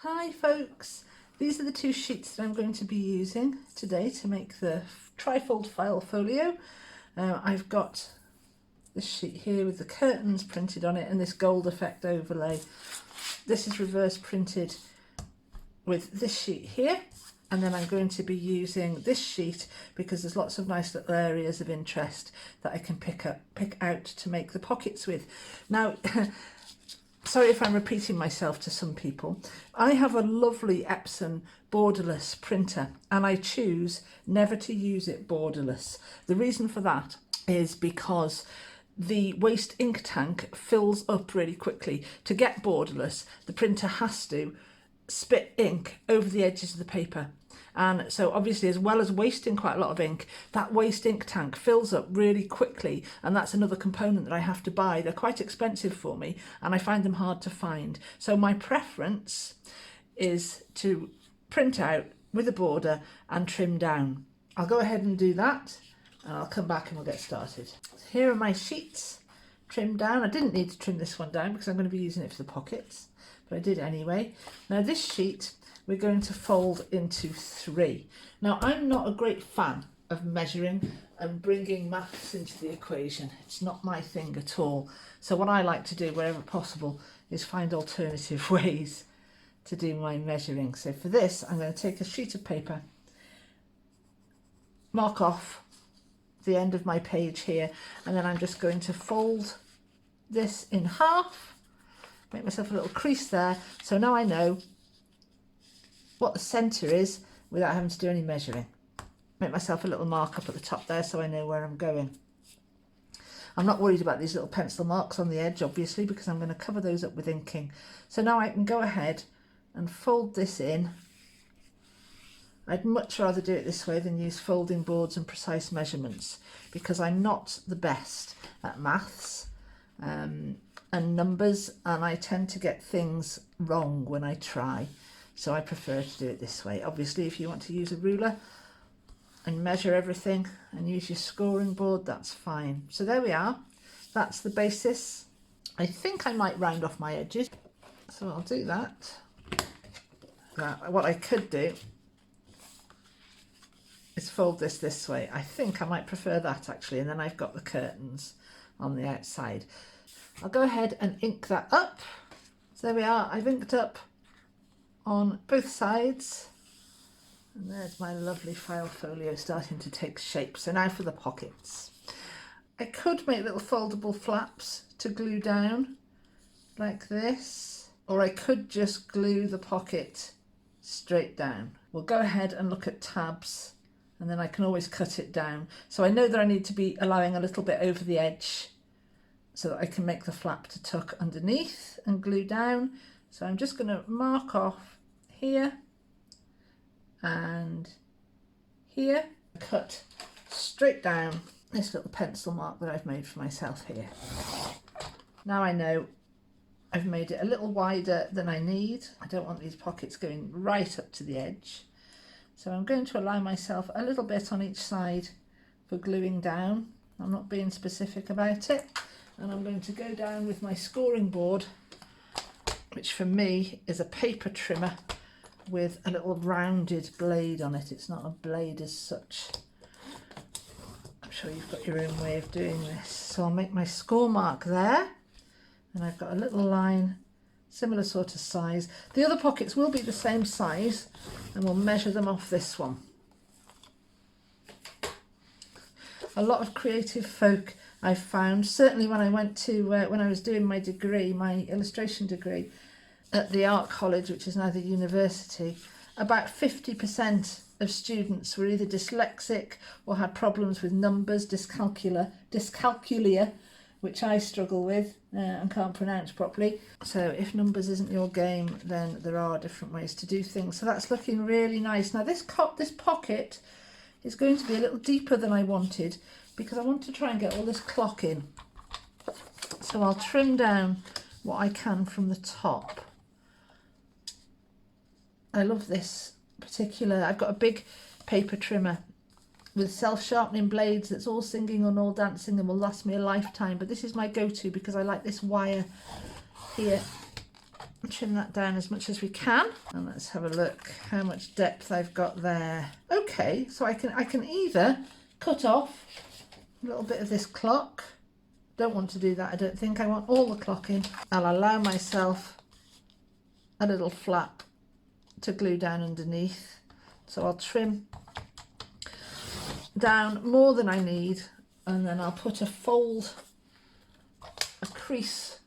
Hi folks, these are the two sheets that I'm going to be using today to make the Trifold file folio. I've got this sheet here with the curtains printed on it and this gold effect overlay. This is reverse printed with this sheet here, and then I'm going to be using this sheet because there's lots of nice little areas of interest that I can pick out to make the pockets with. Now sorry if I'm repeating myself to some people. I have a lovely Epson borderless printer and I choose never to use it borderless. The reason for that is because the waste ink tank fills up really quickly. To get borderless, the printer has to spit ink over the edges of the paper. And so obviously, as well as wasting quite a lot of ink, that waste ink tank fills up really quickly, and that's another component that I have to buy. They're quite expensive for me and I find them hard to find. So my preference is to print out with a border and trim down. I'll go ahead and do that and I'll come back and we'll get started. Here are my sheets trimmed down. I didn't need to trim this one down because I'm going to be using it for the pockets, but I did anyway. Now this sheet we're going to fold into 3. Now I'm not a great fan of measuring and bringing maths into the equation. It's not my thing at all. So what I like to do wherever possible is find alternative ways to do my measuring. So for this I'm going to take a sheet of paper, mark off the end of my page here, and then I'm just going to fold this in half, make myself a little crease there, so now I know what the centre is without having to do any measuring. Make myself a little mark up at the top there so I know where I'm going. I'm not worried about these little pencil marks on the edge obviously because I'm going to cover those up with inking. So now I can go ahead and fold this in. I'd much rather do it this way than use folding boards and precise measurements because I'm not the best at maths and numbers, and I tend to get things wrong when I try. So I prefer to do it this way. Obviously, if you want to use a ruler and measure everything and use your scoring board, that's fine. So there we are. That's the basis. I think I might round off my edges. So I'll do that. Now, what I could do is fold this way. I think I might prefer that actually. And then I've got the curtains on the outside. I'll go ahead and ink that up. So there we are. I've inked up on both sides, and there's my lovely file folio starting to take shape. So now for the pockets. I could make little foldable flaps to glue down like this, or I could just glue the pocket straight down. We'll go ahead and look at tabs, and then I can always cut it down. So I know that I need to be allowing a little bit over the edge so that I can make the flap to tuck underneath and glue down. So I'm just going to mark off here and here, cut straight down this little pencil mark that I've made for myself here. Now I know I've made it a little wider than I need. I don't want these pockets going right up to the edge. So I'm going to allow myself a little bit on each side for gluing down. I'm not being specific about it. And I'm going to go down with my scoring board, which for me is a paper trimmer with a little rounded blade on it. It's not a blade as such. I'm sure you've got your own way of doing this. So I'll make my score mark there, and I've got a little line, similar sort of size. The other pockets will be the same size, and we'll measure them off this one. A lot of creative folk I've found, certainly when I went to, when I was doing my degree, my illustration degree, at the art college, which is now the university, about 50% of students were either dyslexic or had problems with numbers, dyscalculia, which I struggle with and can't pronounce properly. So if numbers isn't your game, then there are different ways to do things. So that's looking really nice. Now this pocket is going to be a little deeper than I wanted because I want to try and get all this clock in. So I'll trim down what I can from the top. I love this particular, I've got a big paper trimmer with self-sharpening blades that's all singing and all dancing and will last me a lifetime, but this is my go-to because I like this wire here trim that down as much as we can, and let's have a look how much depth I've got there. Okay, so I can either cut off a little bit of this clock. Don't want to do that, I don't think. I want all the clock in. I'll allow myself a little flap to glue down underneath, so I'll trim down more than I need, and then I'll put a fold, a crease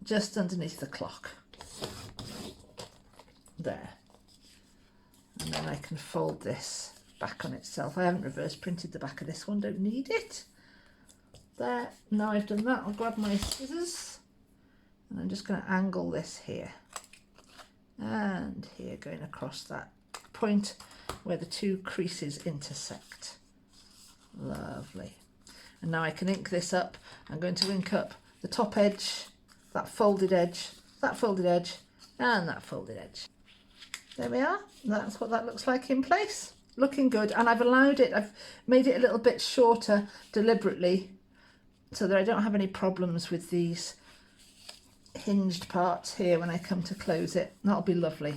just underneath the clock there, and then I can fold this back on itself. I haven't reverse printed the back of this one, don't need it. There, now I've done that, I'll grab my scissors and I'm just going to angle this here and here, going across that point where the two creases intersect. Lovely. And now I can ink this up. I'm going to ink up the top edge, that folded edge, that folded edge, and that folded edge. There we are. That's what that looks like in place. Looking good. And I've made it a little bit shorter deliberately so that I don't have any problems with these hinged parts here when I come to close it. That'll be lovely.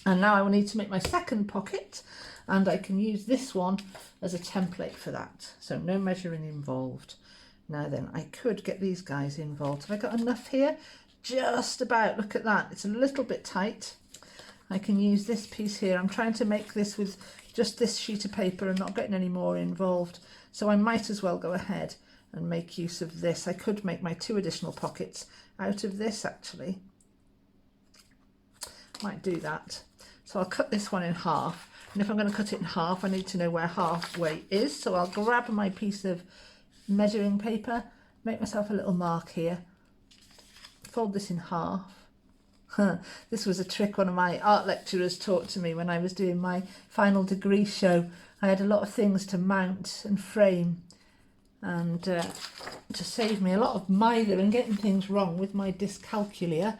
And now I will need to make my second pocket, and I can use this one as a template for that. So no measuring involved. Now then, I could get these guys involved. Have I got enough here? Just about. Look at that. It's a little bit tight. I can use this piece here. I'm trying to make this with just this sheet of paper and not getting any more involved. So I might as well go ahead and make use of this. I could make my 2 additional pockets out of this actually. Might do that. So I'll cut this one in half. And if I'm going to cut it in half, I need to know where halfway is. So I'll grab my piece of measuring paper, make myself a little mark here, fold this in half. This was a trick one of my art lecturers taught to me when I was doing my final degree show. I had a lot of things to mount and frame, and to save me a lot of mither and getting things wrong with my dyscalculia,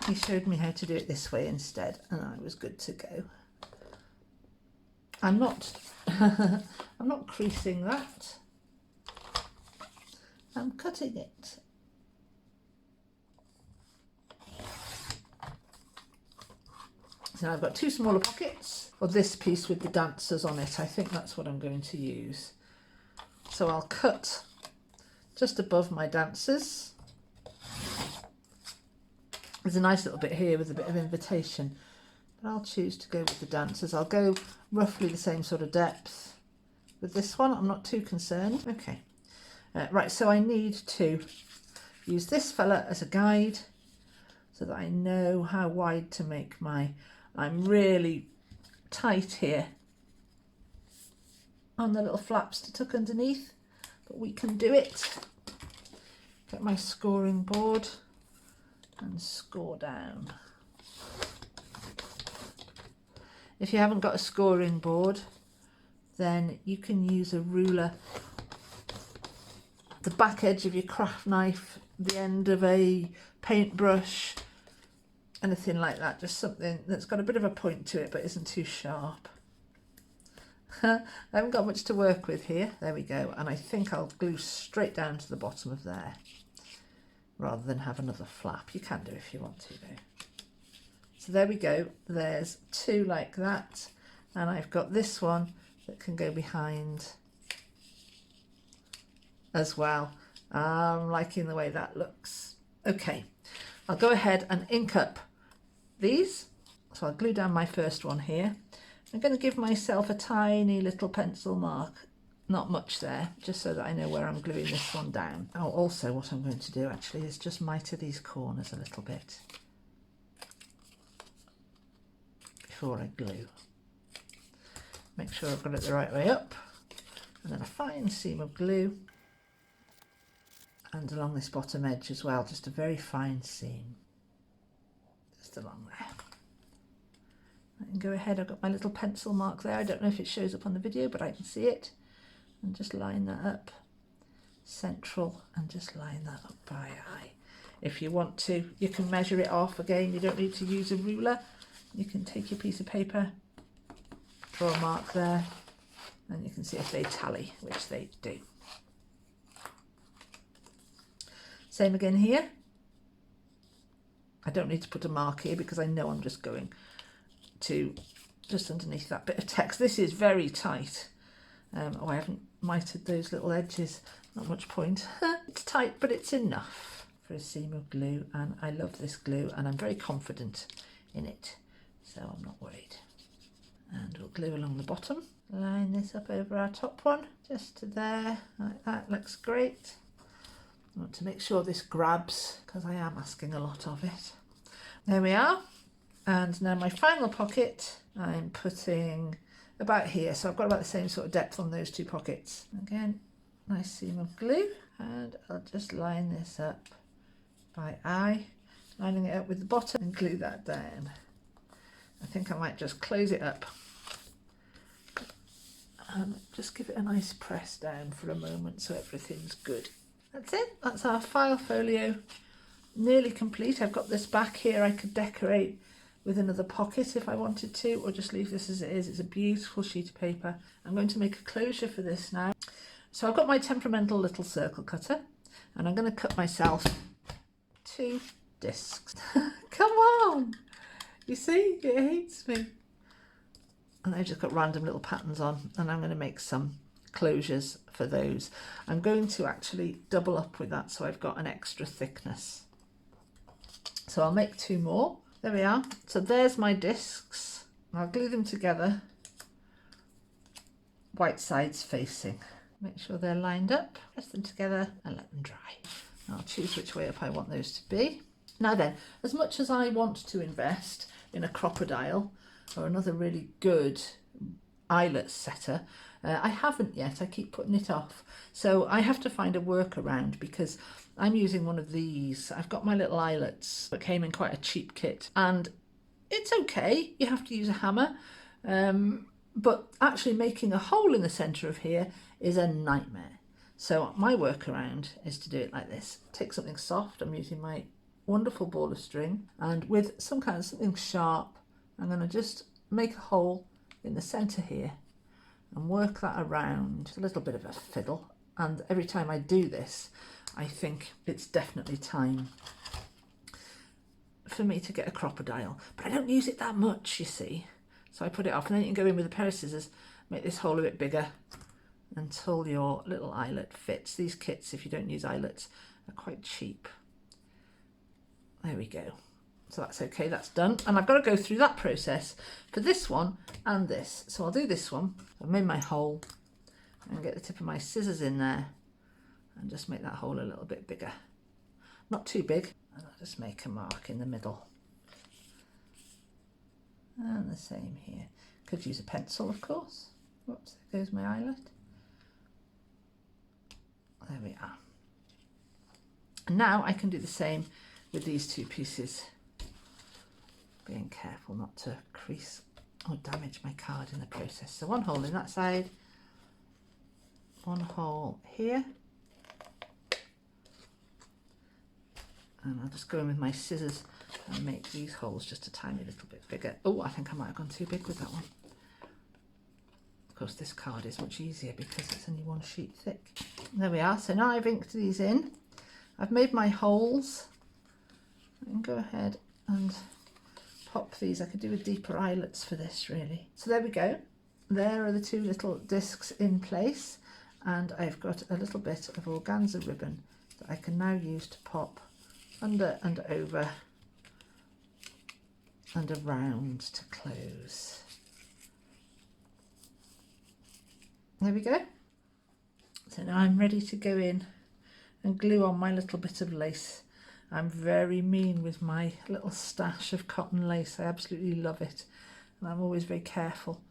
he showed me how to do it this way instead, and I was good to go. I'm not I'm not creasing that, I'm cutting it. So I've got 2 smaller pockets for this piece with the dancers on it. I think that's what I'm going to use. So I'll cut just above my dancers. There's a nice little bit here with a bit of invitation, but I'll choose to go with the dancers. I'll go roughly the same sort of depth with this one. I'm not too concerned. Okay, right, so I need to use this fella as a guide so that I know how wide to make my... I'm really tight here on the little flaps to tuck underneath, but we can do it. Get my scoring board and score down. If you haven't got a scoring board, then you can use a ruler, the back edge of your craft knife, the end of a paintbrush, anything like that, just something that's got a bit of a point to it but isn't too sharp. I haven't got much to work with here. There we go. And I think I'll glue straight down to the bottom of there rather than have another flap. You can do if you want to though. So there we go. There's 2 like that, and I've got this one that can go behind as well. I'm liking the way that looks. Okay, I'll go ahead and ink up these. So I'll glue down my first one here. I'm going to give myself a tiny little pencil mark, not much there, just so that I know where I'm gluing this one down. Oh, also what I'm going to do actually is just miter these corners a little bit before I glue. Make sure I've got it the right way up, and then a fine seam of glue, and along this bottom edge as well, just a very fine seam, just along there. I can go ahead, I've got my little pencil mark there. I don't know if it shows up on the video, but I can see it. And just line that up central and just line that up by eye. If you want to, you can measure it off again. You don't need to use a ruler. You can take your piece of paper, draw a mark there, and you can see if they tally, which they do. Same again here. I don't need to put a mark here because I know I'm just going to just underneath that bit of text. This is very tight. Oh, I haven't mitered those little edges. Not much point. It's tight, but it's enough for a seam of glue, and I love this glue and I'm very confident in it, so I'm not worried. And we'll glue along the bottom. Line this up over our top one, just to there, like that. Looks great. I want to make sure this grabs because I am asking a lot of it. There we are. And now my final pocket, I'm putting about here. So I've got about the same sort of depth on those two pockets. Again, nice seam of glue. And I'll just line this up by eye, lining it up with the bottom and glue that down. I think I might just close it up and just give it a nice press down for a moment so everything's good. That's it. That's our file folio nearly complete. I've got this back here. I could decorate with another pocket if I wanted to, or just leave this as it is. It's a beautiful sheet of paper. I'm going to make a closure for this now. So I've got my temperamental little circle cutter and I'm going to cut myself 2 discs. Come on! You see, it hates me. And I've just got random little patterns on, and I'm going to make some closures for those. I'm going to actually double up with that so I've got an extra thickness. So I'll make 2 more. There we are. So there's my discs. I'll glue them together, white sides facing. Make sure they're lined up, press them together and let them dry. I'll choose which way up I want those to be. Now then, as much as I want to invest in a crocodile or another really good eyelet setter, I haven't yet. I keep putting it off. So I have to find a workaround because I'm using one of these. I've got my little eyelets that came in quite a cheap kit and it's okay. You have to use a hammer. But actually making a hole in the centre of here is a nightmare. So my workaround is to do it like this. Take something soft. I'm using my wonderful ball of string, and with some kind of something sharp, I'm going to just make a hole in the centre here and work that around. It's a little bit of a fiddle, and every time I do this I think it's definitely time for me to get a crocodile, but I don't use it that much, you see, so I put it off, and then you can go in with a pair of scissors, make this hole a bit bigger until your little eyelet fits. These kits, if you don't use eyelets, are quite cheap. There we go. So that's okay, that's done. And I've got to go through that process for this one and this. So I'll do this one. I've made my hole and get the tip of my scissors in there and just make that hole a little bit bigger. Not too big. And I'll just make a mark in the middle. And the same here. Could use a pencil, of course. Whoops, there goes my eyelet. There we are. And now I can do the same with these 2 pieces. Being careful not to crease or damage my card in the process. So 1 hole in that side, 1 hole here. And I'll just go in with my scissors and make these holes just a tiny little bit bigger. Oh, I think I might have gone too big with that one. Of course, this card is much easier because it's only 1 sheet thick. There we are. So now I've inked these in. I've made my holes. I can go ahead and pop these. I could do with deeper eyelets for this, really. So there we go. There are the 2 little discs in place, and I've got a little bit of organza ribbon that I can now use to pop under and over and around to close. There we go. So now I'm ready to go in and glue on my little bit of lace. I'm very mean with my little stash of cotton lace. I absolutely love it, and I'm always very careful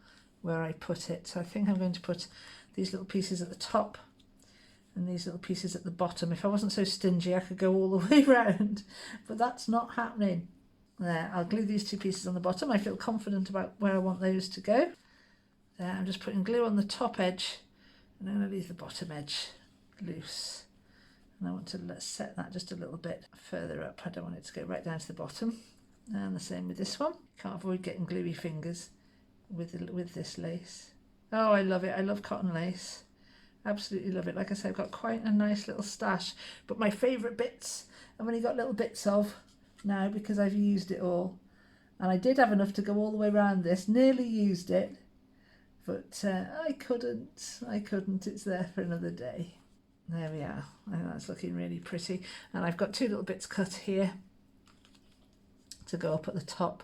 where I put it. So I think I'm going to put these little pieces at the top and these little pieces at the bottom. If I wasn't so stingy, I could go all the way around, but that's not happening. There, I'll glue these 2 pieces on the bottom. I feel confident about where I want those to go. There, I'm just putting glue on the top edge, and I'm going to leave the bottom edge loose. And I want to set that just a little bit further up. I don't want it to go right down to the bottom. And the same with this one. Can't avoid getting gluey fingers with this lace. Oh, I love it. I love cotton lace. Absolutely love it. Like I said, I've got quite a nice little stash, but my favourite bits I've only got little bits of now because I've used it all. And I did have enough to go all the way around this, nearly used it, but I couldn't. It's there for another day. There we are. I think that's looking really pretty. And I've got two little bits cut here to go up at the top,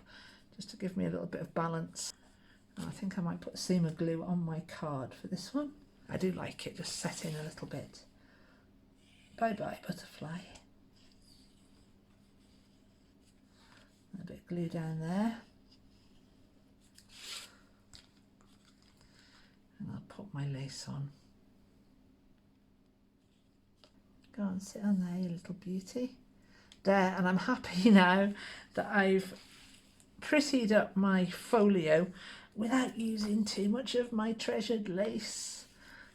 just to give me a little bit of balance. And I think I might put a seam of glue on my card for this one. I do like it just set in a little bit. Bye bye butterfly. A bit of glue down there. And I'll put my lace on. Go and sit on there, you little beauty. There, and I'm happy now that I've prettied up my folio without using too much of my treasured lace.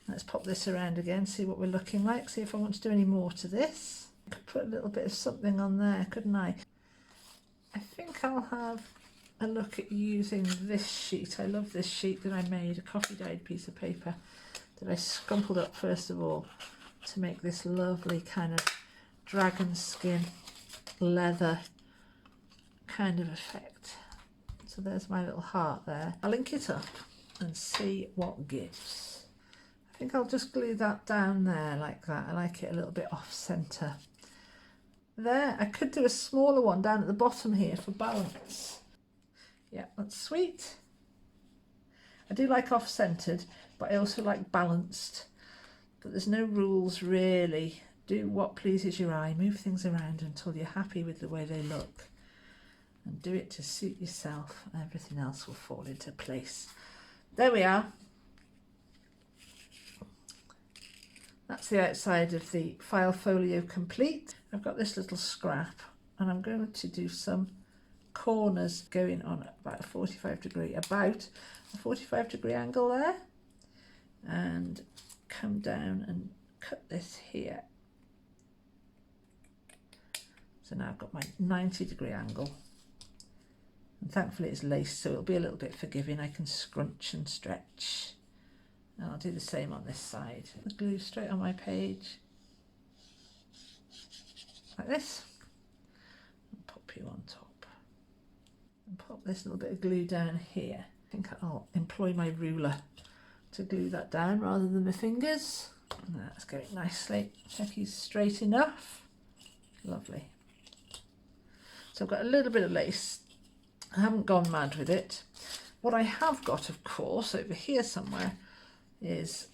Let's pop this around again, see what we're looking like, see if I want to do any more to this. I could put a little bit of something on there, couldn't I? I think I'll have a look at using this sheet. I love this sheet that I made, a coffee dyed piece of paper that I scrumpled up first of all to make this lovely kind of dragon skin leather kind of effect. So there's my little heart there. I'll link it up and see what gives. I think I'll just glue that down there like that. I like it a little bit off center. There, I could do a smaller one down at the bottom here for balance. Yeah, that's sweet. I do like off-centered, but I also like balanced. But there's no rules really. Do what pleases your eye. Move things around until you're happy with the way they look. And do it to suit yourself. Everything else will fall into place. There we are. That's the outside of the file folio complete. I've got this little scrap and I'm going to do some corners going on about a 45 degree angle there, and come down and cut this here. So now I've got my 90-degree angle, and thankfully it's laced so it'll be a little bit forgiving. I can scrunch and stretch. And I'll do the same on this side. The glue straight on my page, like this, and pop you on top. And pop this little bit of glue down here. I think I'll employ my ruler to glue that down rather than my fingers. And that's going nicely. Check he's straight enough. Lovely. So I've got a little bit of lace. I haven't gone mad with it. What I have got, of course, over here somewhere is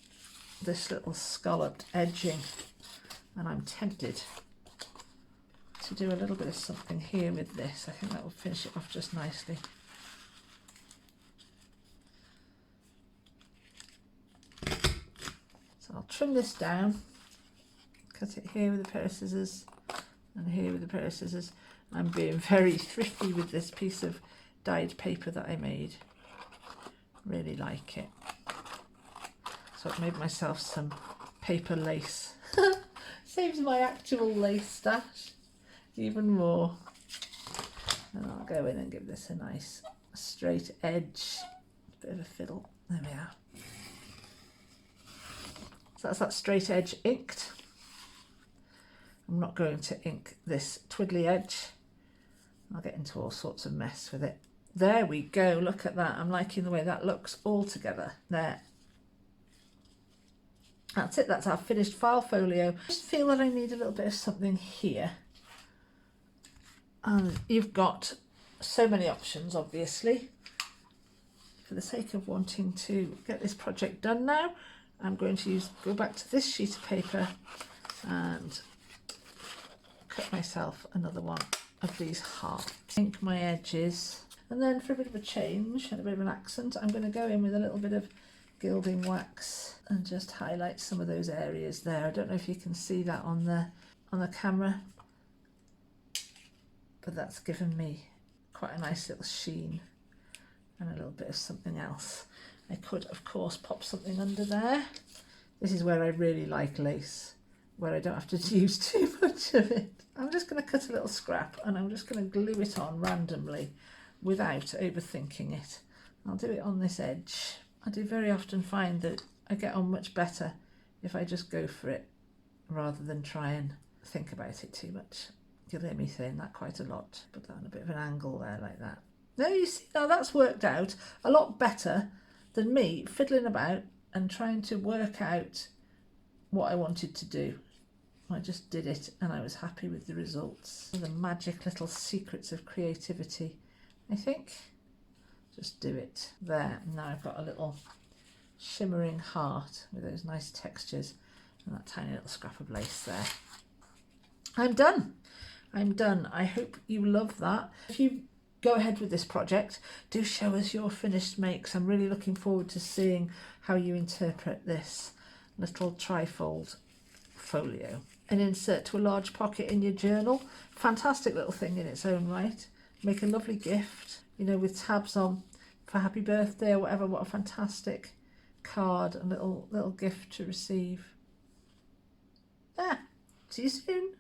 this little scalloped edging, and I'm tempted to do a little bit of something here with this. I think that will finish it off just nicely. So I'll trim this down, cut it here with a pair of scissors and here with a pair of scissors. I'm being very thrifty with this piece of dyed paper that I made. Really like it. So I've made myself some paper lace. Saves my actual lace stash even more. And I'll go in and give this a nice straight edge. Bit of a fiddle. There we are. So that's that straight edge inked. I'm not going to ink this twiddly edge. I'll get into all sorts of mess with it. There we go. Look at that. I'm liking the way that looks all together. There. That's it, that's our finished file folio. I just feel that I need a little bit of something here. And you've got so many options, obviously. For the sake of wanting to get this project done now, I'm going to go back to this sheet of paper and cut myself another one of these hearts. Ink my edges. And then for a bit of a change and a bit of an accent, I'm going to go in with a little bit of gilding wax and just highlight some of those areas there. I don't know if you can see that on the camera, but that's given me quite a nice little sheen and a little bit of something else. I could of course pop something under there. This is where I really like lace, where I don't have to use too much of it. I'm just going to cut a little scrap and I'm just going to glue it on randomly without overthinking it. I'll do it on this edge. I do very often find that I get on much better if I just go for it rather than try and think about it too much. You'll hear me saying that quite a lot. Put that on a bit of an angle there like that. Now you see, now that's worked out a lot better than me fiddling about and trying to work out what I wanted to do. I just did it and I was happy with the results. The magic little secrets of creativity, I think. Just do it. There, now I've got a little shimmering heart with those nice textures and that tiny little scrap of lace there. I'm done. I'm done. I hope you love that. If you go ahead with this project, do show us your finished makes. I'm really looking forward to seeing how you interpret this little trifold folio. An insert to a large pocket in your journal. Fantastic little thing in its own right. Make a lovely gift, you know, with tabs on for happy birthday or whatever. What a fantastic card and little gift to receive. See you soon.